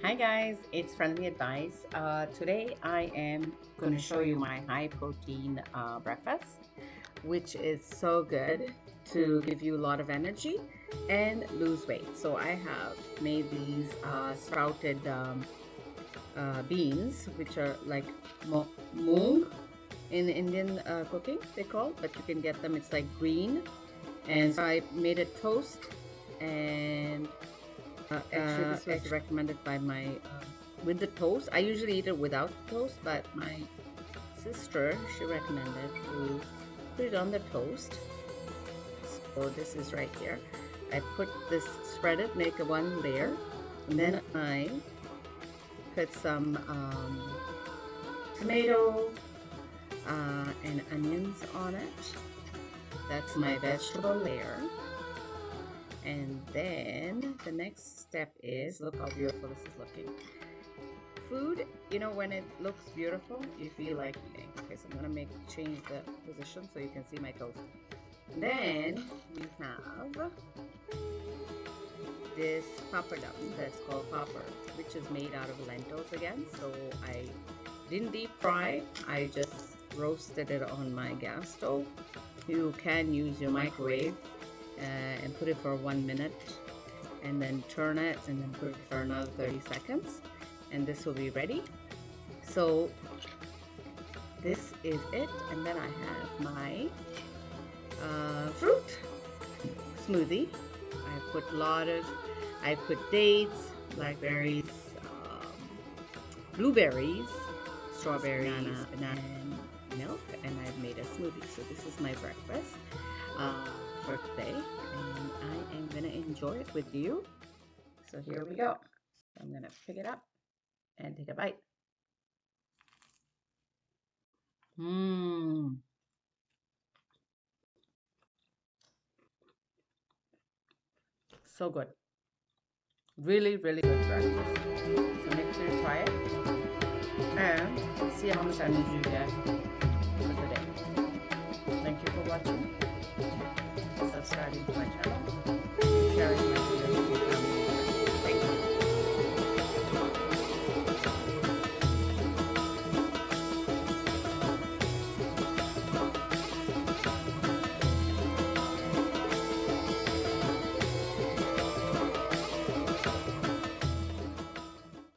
Hi guys, it's Friendly Advice. Today I am going to show you my high protein breakfast, which is so good to give you a lot of energy and lose weight. So I have made these sprouted beans, which are like moong in Indian cooking, they call, but you can get them, it's like green. And so I made a toast and actually, this was recommended by my with the toast. I usually eat it without toast, but my sister, she recommended to put it on the toast. So this is right here. I put this, spread it, make a one layer, and then I put some tomato and onions on it. That's my vegetable layer. And then the next step is, look how beautiful this is looking. Food, you know, when it looks beautiful, you feel like eating. Okay, so I'm gonna change the position so you can see my toast. Then we have this papadum that's called popper, which is made out of lentils again. So I didn't deep fry, I just roasted it on my gas stove. You can use your microwave and put it for 1 minute and then turn it and then put it for another 30 seconds and this will be ready. So this is it, and then I have my fruit smoothie. I put dates, blackberries, blueberries, strawberries, banana, and milk, and I've made a smoothie. So this is my breakfast for today, and I am gonna enjoy it with you. So here we go. I'm gonna pick it up and take a bite. Mmm. So good. Really, really good breakfast. So make sure you try it and see how much energy you get for the day. Thank you for watching.